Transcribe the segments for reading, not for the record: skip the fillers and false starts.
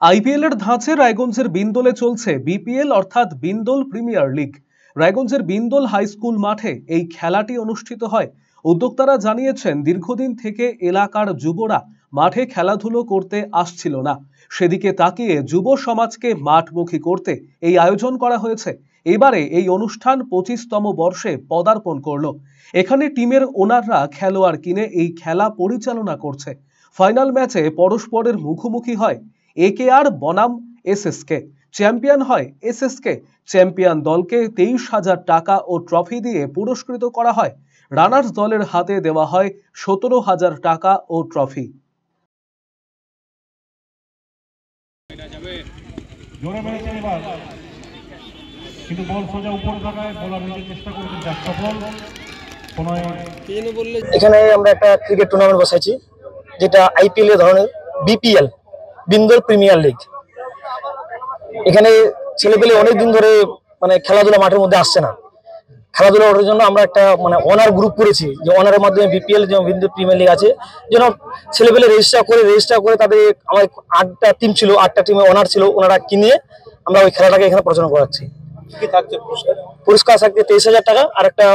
IPL এর ধাঁচে রায়গঞ্জের বিন্দোলে চলছে বিপিএল অর্থাৎ বিন্দোল প্রিমিয়ার লিগ। রায়গঞ্জের বিন্দোল হাই স্কুল মাঠে এই খেলাটি অনুষ্ঠিত হয়। উদ্যোক্তারা জানিয়েছেন, দীর্ঘদিন থেকে এলাকার যুবরা মাঠে খেলাধুলো করতে আসছিল না, সেদিকে তাকিয়ে যুব সমাজকে মাঠমুখী করতে এই আয়োজন করা হয়েছে। এবারে এই অনুষ্ঠান 25তম বর্ষে পদার্পণ করল। এখানে টিমের ওনাররা খেলোয়াড় কিনে এই খেলা পরিচালনা করছে। ফাইনাল ম্যাচে পরস্পরের মুখোমুখি হয় একেআর বনাম এসএসকে। চ্যাম্পিয়ন হয় এসএসকে। চ্যাম্পিয়ন দলকে 23,000 টাকা ও ট্রফি দিয়ে পুরস্কৃত করা হয়। রানার্স দলের হাতে দেওয়া হয় 17,000 টাকা ও ট্রফি। এখানে আমরা একটা ক্রিকেট টুর্নামেন্ট বসাইছি, যেটা আইপিএল এর ধরনের বিপিএল, বিন্দোল প্রিমিয়ার লিগ। এখানে ছেলেপেলে অনেকদিন ধরে খেলাধুলা মাঠের মধ্যে আসছে না। খেলাধুলা ওঠার জন্য আমরা একটা অনার গ্রুপ করেছি, যে অনারের মাধ্যমে বিপিএল যে বিন্দুল প্রিমিয়ার লিগ আছে, যেন ছেলেপেলে রেজিস্টার করে তাদের আমার 8টা টিম ছিল, 8টা টিমে অনার ছিল, ওনারা কিনে আমরা ওই খেলাটাকে এখানে প্রচার করাচ্ছি। পুরস্কার থাকছে 23,000 টাকা আর একটা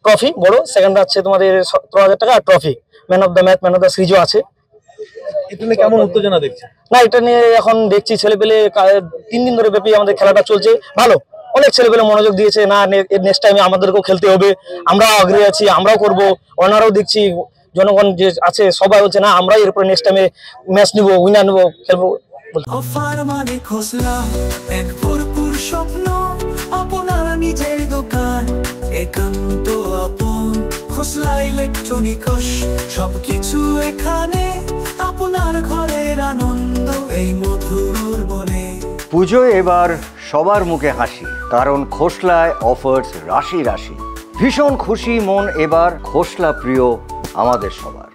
ট্রফি বড়। সেকেন্ড আছে তোমাদের 17,000 টাকা আর trophy. Man of the match, man of the সিরিজও আছে। এটা নিয়ে কেমন উত্তেজনা দেখছে? না, এটা নিয়ে এখন দেখছি ছেলেপেলে 3 দিন ধরে ব্যাপী আমাদের খেলাটা চলছে, ভালো। অনেক ছেলেপেলে মনোযোগ দিয়েছে, না নেক্সট টাইমে আমাদেরকেও খেলতে হবে, আমরাও আগ্রহী আছি, আমরাও করব। ওনারাও দেখছি জনগণ যে আছে সবাই বলছে, না আমরাই এরপরে নেক্সট টাইমে ম্যাচ নিবো, উইনার নেবো, খেলবো। আপনার নিজের দোকান, একান্ত আপন খোসলা ইলেকট্রনিক্স, সবকিছু এখানে আপনার ঘরের আনন্দ এই মধুর বলে। পুজোয় এবার সবার মুখে হাসি, কারণ খোসলায় অফার্স রাশি রাশি। ভীষণ খুশি মন এবার, খোসলা প্রিয় আমাদের সবার।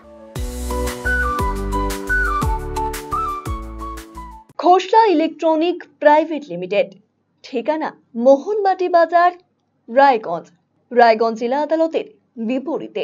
খোসলা ইলেকট্রনিক প্রাইভেট লিমিটেড, ঠিকানা মোহনবাটি বাজার, রায়গঞ্জ। রায়গঞ্জ জেলা আদালতের বিপরীতে।